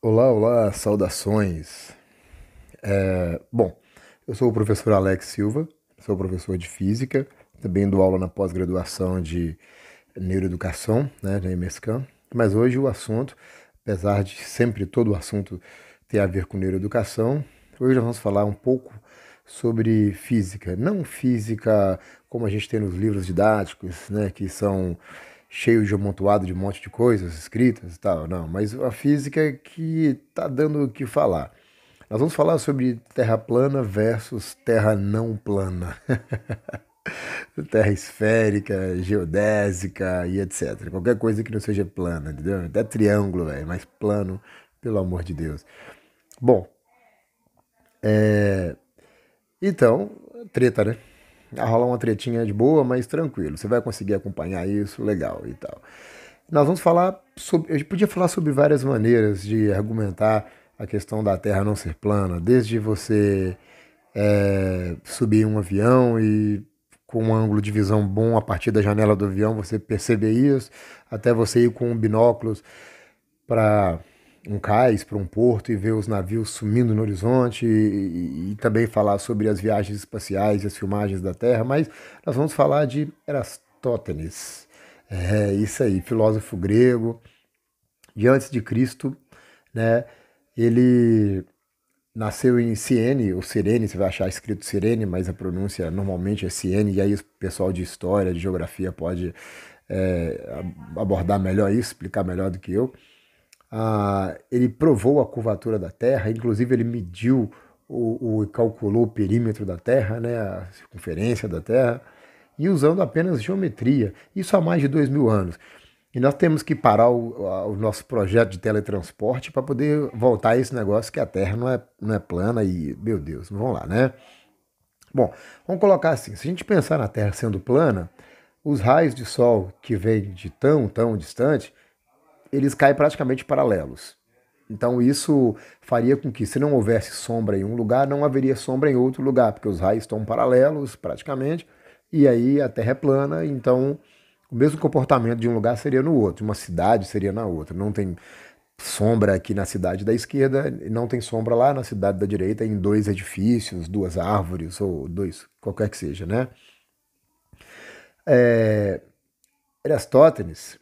Olá, olá, saudações. Bom, eu sou o professor Alex Silva, sou professor de física, também dou aula na pós-graduação de neuroeducação, né, na EMESCAM, mas hoje o assunto, apesar de sempre todo o assunto ter a ver com neuroeducação, hoje nós vamos falar um pouco sobre física, não física como a gente tem nos livros didáticos, né, que são cheios de amontoado de um monte de coisas escritas e tal, não, mas a física que está dando o que falar. Nós vamos falar sobre terra plana versus terra não plana. Terra esférica, geodésica e etc. Qualquer coisa que não seja plana, entendeu? Até triângulo, velho, mas plano, pelo amor de Deus. Bom, então, treta, né? Vai rolar uma tretinha de boa, mas tranquilo. Você vai conseguir acompanhar isso, legal e tal. Nós vamos falar sobre. A gente podia falar sobre várias maneiras de argumentar a questão da Terra não ser plana, desde você subir em um avião e com um ângulo de visão bom a partir da janela do avião você perceber isso, até você ir com binóculos para um cais, para um porto e ver os navios sumindo no horizonte e também falar sobre as viagens espaciais e as filmagens da Terra, mas nós vamos falar de Erastótenes. É isso aí, filósofo grego, de antes de Cristo, né? Ele nasceu em Ciene, ou Cirene, você vai achar escrito Cirene, mas a pronúncia normalmente é Ciene, e aí o pessoal de história, de geografia pode abordar melhor isso, explicar melhor do que eu. Ele provou a curvatura da Terra, inclusive ele mediu calculou o perímetro da Terra, né, a circunferência da Terra, e usando apenas geometria, isso há mais de 2000 anos. E nós temos que parar o nosso projeto de teletransporte para poder voltar a esse negócio que a Terra não é plana e, meu Deus, vamos lá, né? Bom, vamos colocar assim, se a gente pensar na Terra sendo plana, os raios de Sol que vêm de tão distante, eles caem praticamente paralelos. Então isso faria com que, se não houvesse sombra em um lugar, não haveria sombra em outro lugar, porque os raios estão paralelos praticamente, e aí a Terra é plana, então o mesmo comportamento de um lugar seria no outro, uma cidade seria na outra. Não tem sombra aqui na cidade da esquerda, não tem sombra lá na cidade da direita, em dois edifícios, duas árvores, ou dois, qualquer que seja, né? Aristóteles,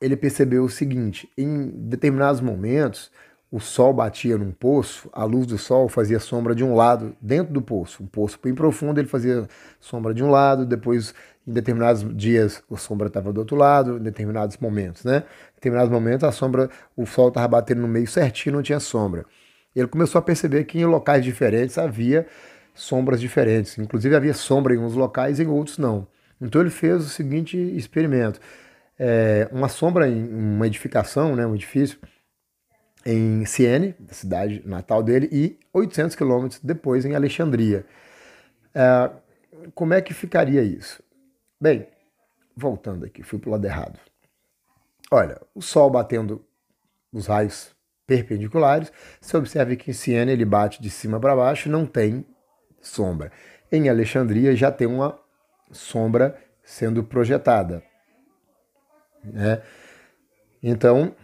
ele percebeu o seguinte: em determinados momentos, o sol batia num poço, a luz do sol fazia sombra de um lado dentro do poço. Um poço bem profundo, ele fazia sombra de um lado, depois, em determinados dias, a sombra estava do outro lado, em determinados momentos, né? Em determinados momentos, a sombra, o sol estava batendo no meio certinho, não tinha sombra. Ele começou a perceber que em locais diferentes havia sombras diferentes. Inclusive, havia sombra em uns locais e em outros não. Então, ele fez o seguinte experimento: uma sombra em uma edificação, né, um edifício, em Siene, da cidade natal dele, e 800 quilômetros depois em Alexandria. Como é que ficaria isso? Bem, voltando aqui, fui para o lado errado. Olha, o Sol batendo os raios perpendiculares, você observa que em Siena ele bate de cima para baixo, não tem sombra. Em Alexandria já tem uma sombra sendo projetada, né? Então,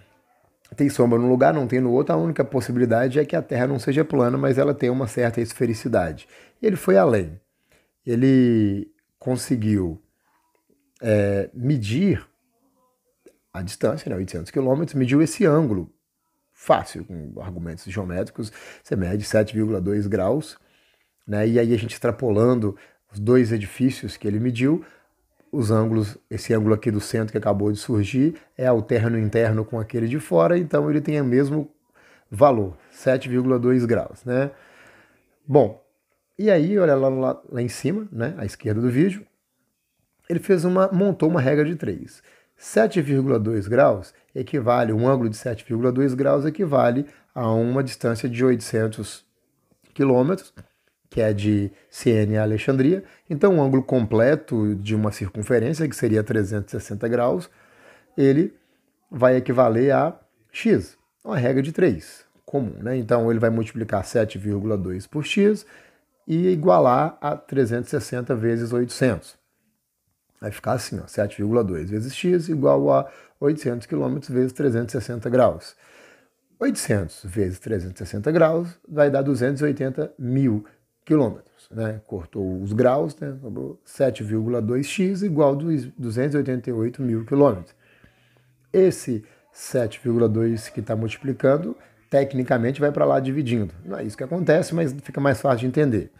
tem sombra num lugar, não tem no outro. A única possibilidade é que a Terra não seja plana, mas ela tem uma certa esfericidade. Ele foi além. Ele conseguiu medir a distância, né, 800 quilômetros, mediu esse ângulo fácil, com argumentos geométricos. Você mede 7,2 graus, né, e aí a gente extrapolando os dois edifícios que ele mediu, os ângulos, esse ângulo aqui do centro que acabou de surgir é alterno interno com aquele de fora, então ele tem o mesmo valor, 7,2 graus, né? Bom, e aí, olha lá em cima, né, à esquerda do vídeo, ele montou uma regra de 3. 7,2 graus equivale, um ângulo de 7,2 graus equivale a uma distância de 800 quilômetros, que é de Siena a Alexandria. Então, um ângulo completo de uma circunferência, que seria 360 graus, ele vai equivaler a x, uma regra de 3, comum, né? Então, ele vai multiplicar 7,2 por x e igualar a 360 vezes 800. Vai ficar assim, ó, 7,2 vezes x igual a 800 km vezes 360 graus. 800 vezes 360 graus vai dar 280 mil quilômetros, né? Cortou os graus, né? Sobrou 7,2x igual a 288 mil quilômetros. Esse 7,2 que está multiplicando, tecnicamente vai para lá dividindo. Não é isso que acontece, mas fica mais fácil de entender.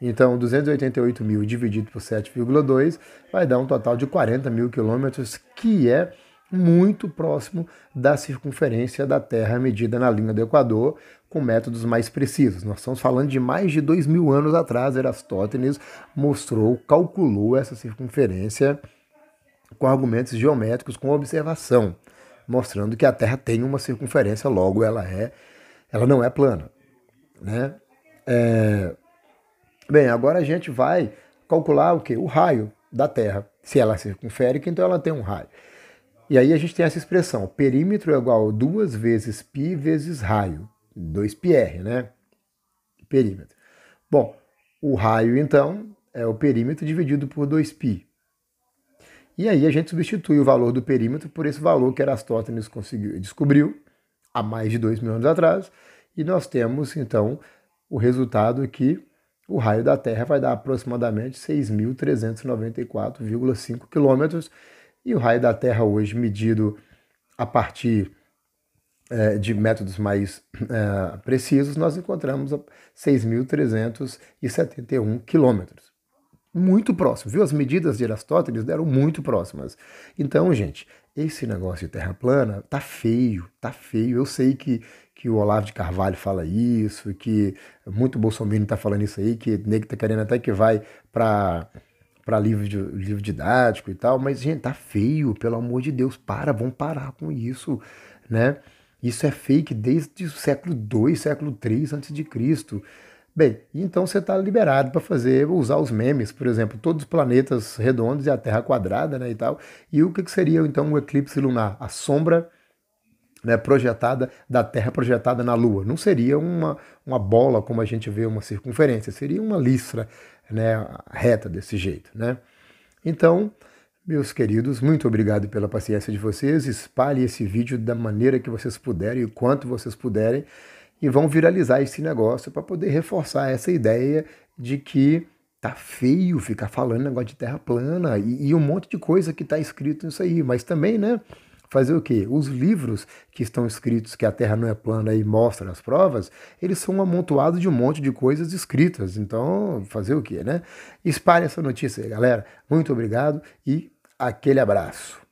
Então, 288 mil dividido por 7,2 vai dar um total de 40 mil quilômetros, que é muito próximo da circunferência da Terra medida na linha do Equador, com métodos mais precisos. Nós estamos falando de mais de 2.000 anos atrás. Eratosthenes calculou essa circunferência com argumentos geométricos, com observação, mostrando que a Terra tem uma circunferência, logo ela não é plana, né? Bem, agora a gente vai calcular o quê? O raio da Terra. Se ela é circunférica, então ela tem um raio. E aí a gente tem essa expressão, perímetro é igual a 2 vezes π vezes raio, 2πr, né? Perímetro. Bom, o raio, então, é o perímetro dividido por 2π. E aí a gente substitui o valor do perímetro por esse valor que Eratosthenes descobriu há mais de 2.000 anos atrás, e nós temos, então, o resultado que o raio da Terra vai dar aproximadamente 6.394,5 quilômetros, e o raio da Terra hoje, medido a partir de métodos mais precisos, nós encontramos 6.371 quilômetros. Muito próximo, viu? As medidas de Eratosthenes deram muito próximas. Então, gente, esse negócio de terra plana tá feio, tá feio. Eu sei que o Olavo de Carvalho fala isso, que muito bolsominion tá falando isso aí, que nego tá querendo até que vai para livro didático e tal, mas, gente, tá feio, pelo amor de Deus, vamos parar com isso, né? Isso é fake desde o século II, século III a.C. Bem, então você está liberado para usar os memes, por exemplo, todos os planetas redondos e a Terra quadrada, né, e tal. E o que seria, então, um eclipse lunar? A sombra, né, projetada da Terra projetada na Lua. Não seria uma bola como a gente vê uma circunferência, seria uma listra, né, reta desse jeito, né? Então, meus queridos, muito obrigado pela paciência de vocês. Espalhe esse vídeo da maneira que vocês puderem e quanto vocês puderem, e vão viralizar esse negócio para poder reforçar essa ideia de que tá feio ficar falando negócio de terra plana e um monte de coisa que está escrito nisso aí. Mas também, né, fazer o quê? Os livros que estão escritos que a Terra não é plana e mostram as provas, eles são um amontoado de um monte de coisas escritas. Então, fazer o quê, né? Espalhe essa notícia aí, galera. Muito obrigado e aquele abraço.